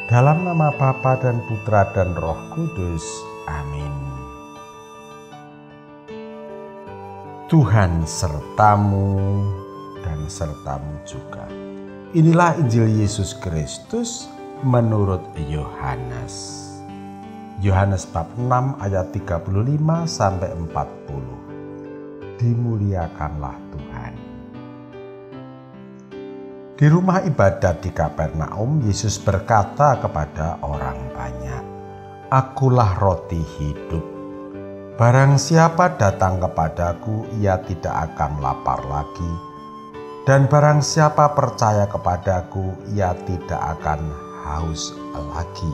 Dalam nama Bapa dan Putra dan Roh Kudus. Amin. Tuhan sertamu dan sertamu juga. Inilah Injil Yesus Kristus menurut Yohanes. Yohanes bab 6 ayat 35 sampai 40. Dimuliakanlah Tuhan. Di rumah ibadat di Kapernaum, Yesus berkata kepada orang banyak, "Akulah roti hidup. Barang siapa datang kepadaku, ia tidak akan lapar lagi. Dan barang siapa percaya kepadaku, ia tidak akan haus lagi.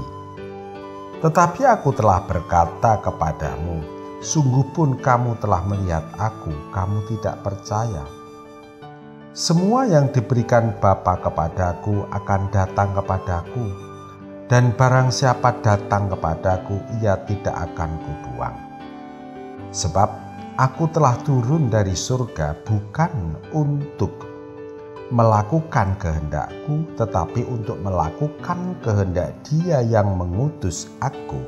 Tetapi aku telah berkata kepadamu, sungguh pun kamu telah melihat aku, kamu tidak percaya. Semua yang diberikan Bapa kepadaku akan datang kepadaku, dan barang siapa datang kepadaku, ia tidak akan kubuang. Sebab aku telah turun dari surga bukan untuk melakukan kehendakku, tetapi untuk melakukan kehendak Dia yang mengutus aku.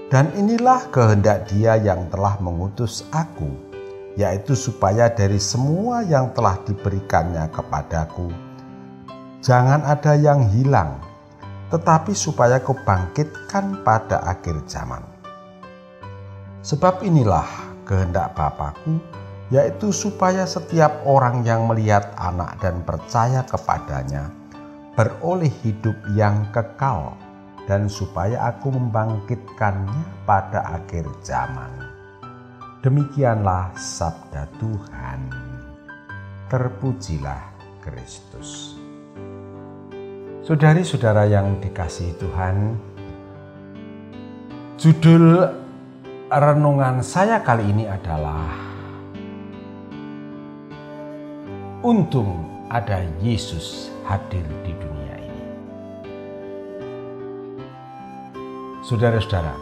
Dan inilah kehendak Dia yang telah mengutus aku, yaitu supaya dari semua yang telah diberikannya kepadaku, jangan ada yang hilang, tetapi supaya kubangkitkan pada akhir zaman. Sebab inilah kehendak Bapa-Ku, yaitu supaya setiap orang yang melihat Anak dan percaya kepadanya beroleh hidup yang kekal, dan supaya aku membangkitkannya pada akhir zaman." Demikianlah sabda Tuhan. Terpujilah Kristus. Saudari-saudara yang dikasihi Tuhan, judul renungan saya kali ini adalah "Untung ada Yesus hadir di dunia ini." Saudara-saudara,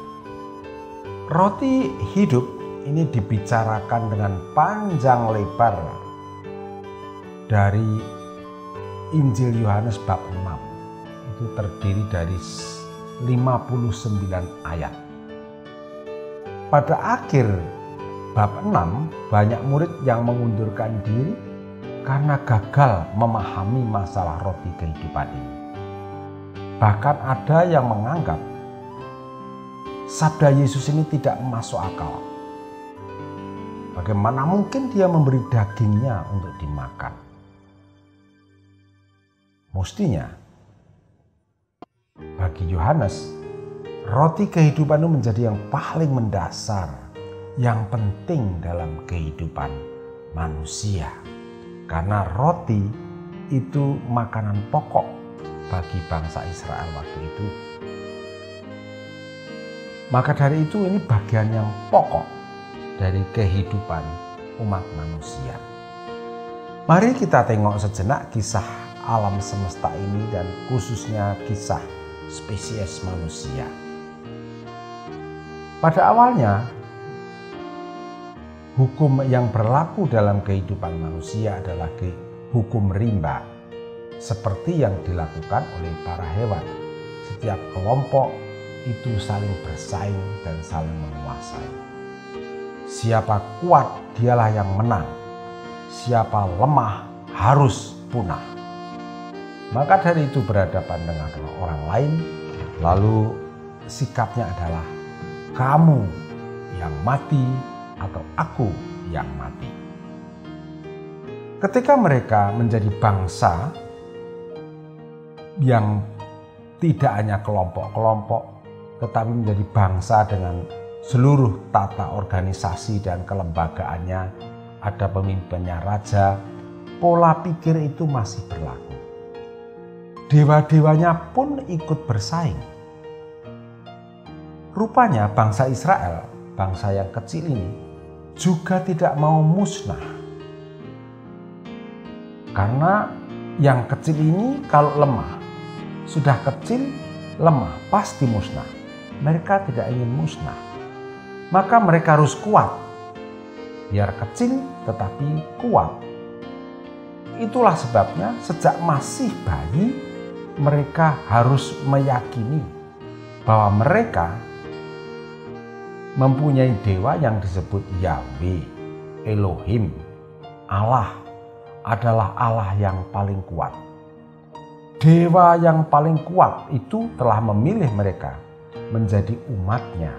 roti hidup ini dibicarakan dengan panjang lebar dari Injil Yohanes bab 6. Itu terdiri dari 59 ayat. Pada akhir bab 6, banyak murid yang mengundurkan diri karena gagal memahami masalah roti kehidupan ini. Bahkan ada yang menganggap sabda Yesus ini tidak masuk akal. Bagaimana mungkin Dia memberi dagingnya untuk dimakan? Mestinya, bagi Yohanes, roti kehidupan itu menjadi yang paling mendasar, yang penting dalam kehidupan manusia. Karena roti itu makanan pokok bagi bangsa Israel waktu itu. Maka dari itu ini bagian yang pokok dari kehidupan umat manusia. Mari kita tengok sejenak kisah alam semesta ini dan khususnya kisah spesies manusia. Pada awalnya, hukum yang berlaku dalam kehidupan manusia adalah hukum rimba, seperti yang dilakukan oleh para hewan. Setiap kelompok itu saling bersaing dan saling menguasai. Siapa kuat dialah yang menang, siapa lemah harus punah. Maka dari itu berhadapan dengan orang lain, lalu sikapnya adalah kamu yang mati atau aku yang mati. Ketika mereka menjadi bangsa yang tidak hanya kelompok-kelompok, tetapi menjadi bangsa dengan seluruh tata organisasi dan kelembagaannya, ada pemimpinnya raja, pola pikir itu masih berlaku. Dewa-dewanya pun ikut bersaing. Rupanya bangsa Israel, bangsa yang kecil ini, juga tidak mau musnah. Karena yang kecil ini kalau lemah, sudah kecil, lemah, pasti musnah. Mereka tidak ingin musnah. Maka mereka harus kuat. Biar kecil tetapi kuat. Itulah sebabnya sejak masih bayi, mereka harus meyakini bahwa mereka mempunyai dewa yang disebut Yahweh, Elohim. Allah adalah Allah yang paling kuat. Dewa yang paling kuat itu telah memilih mereka menjadi umatnya.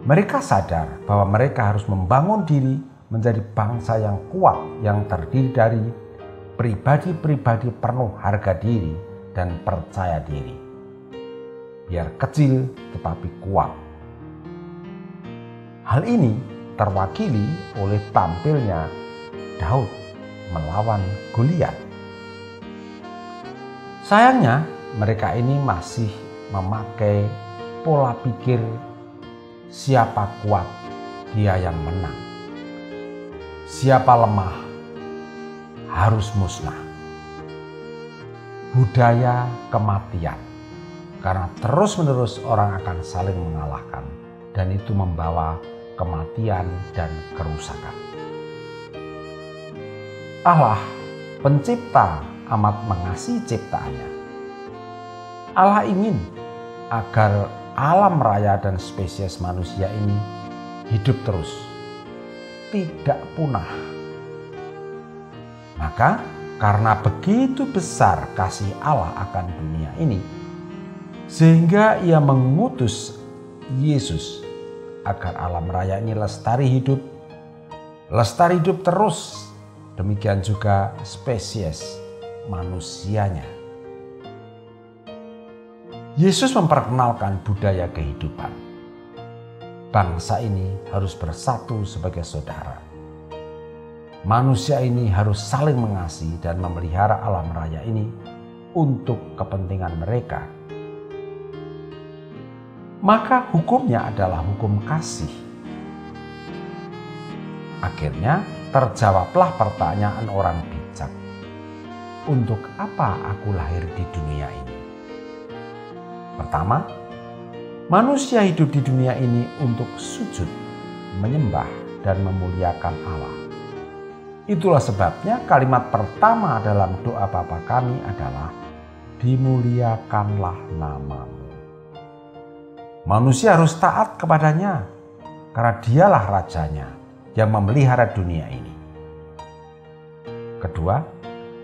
Mereka sadar bahwa mereka harus membangun diri menjadi bangsa yang kuat, yang terdiri dari pribadi-pribadi penuh harga diri dan percaya diri. Biar kecil tetapi kuat. Hal ini terwakili oleh tampilnya Daud melawan Goliat. Sayangnya mereka ini masih memakai pola pikir siapa kuat dia yang menang. Siapa lemah harus musnah. Budaya kematian. Karena terus-menerus orang akan saling mengalahkan dan itu membawa kematian dan kerusakan. Allah pencipta amat mengasihi ciptaannya. Allah ingin agar alam raya dan spesies manusia ini hidup terus, tidak punah. Maka karena begitu besar kasih Allah akan dunia ini, sehingga ia mengutus Yesus agar alam raya ini lestari hidup terus. Demikian juga spesies manusianya. Yesus memperkenalkan budaya kehidupan. Bangsa ini harus bersatu sebagai saudara. Manusia ini harus saling mengasihi dan memelihara alam raya ini untuk kepentingan mereka. Maka hukumnya adalah hukum kasih. Akhirnya terjawablah pertanyaan orang bijak. Untuk apa aku lahir di dunia ini? Pertama, manusia hidup di dunia ini untuk sujud, menyembah, dan memuliakan Allah. Itulah sebabnya kalimat pertama dalam doa Bapa kami adalah dimuliakanlah namamu. Manusia harus taat kepadanya karena dialah rajanya yang memelihara dunia ini. Kedua,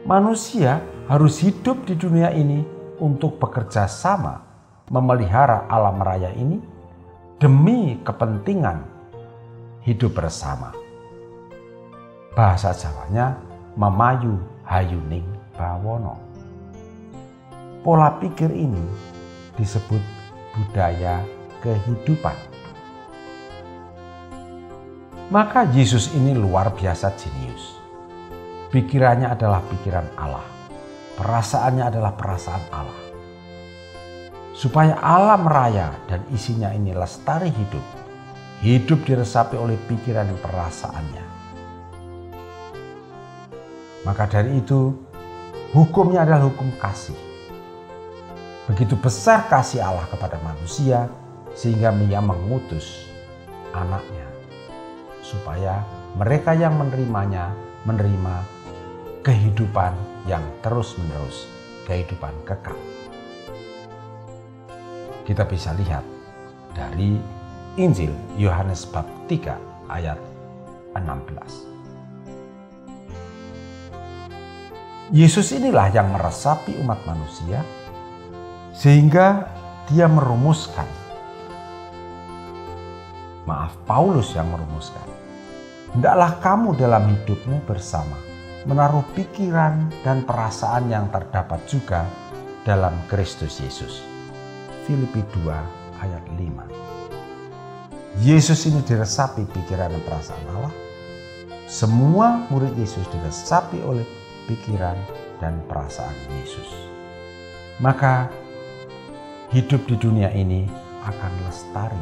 manusia harus hidup di dunia ini untuk bekerja sama memelihara alam raya ini demi kepentingan hidup bersama. Bahasa Jawanya memayu hayuning bawono. Pola pikir ini disebut budaya kehidupan. Maka Yesus ini luar biasa jenius. Pikirannya adalah pikiran Allah. Perasaannya adalah perasaan Allah. Supaya alam raya dan isinya ini lestari hidup diresapi oleh pikiran dan perasaannya. Maka dari itu, hukumnya adalah hukum kasih. Begitu besar kasih Allah kepada manusia, sehingga Ia mengutus anaknya. Supaya mereka yang menerimanya, menerima kehidupan yang terus-menerus, kehidupan kekal. Kita bisa lihat dari Injil Yohanes bab 3 ayat 16. Yesus inilah yang meresapi umat manusia sehingga dia merumuskan. Paulus yang merumuskan. Hendaklah kamu dalam hidupmu bersama menaruh pikiran dan perasaan yang terdapat juga dalam Kristus Yesus. Filipi 2 ayat 5. Yesus ini diresapi pikiran dan perasaan Allah. Semua murid Yesus diresapi oleh pikiran dan perasaan Yesus. Maka hidup di dunia ini akan lestari,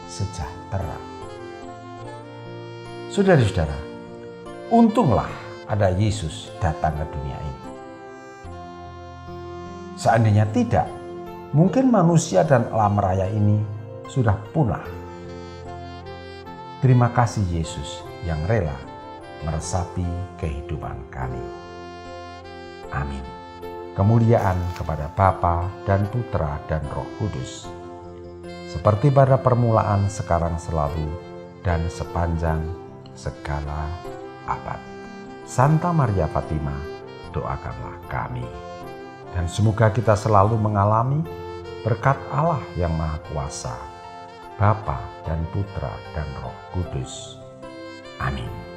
sejahtera. Saudara-saudara, untunglah ada Yesus datang ke dunia ini. Seandainya tidak, mungkin manusia dan alam raya ini sudah punah. Terima kasih Yesus yang rela meresapi kehidupan kami. Amin. kemuliaan kepada Bapa dan Putra dan Roh Kudus, seperti pada permulaan, sekarang, selalu, dan sepanjang segala abad. Santa Maria Fatima, doakanlah kami. Dan semoga kita selalu mengalami berkat Allah yang Maha Kuasa, Bapa dan Putra dan Roh Kudus. Amin.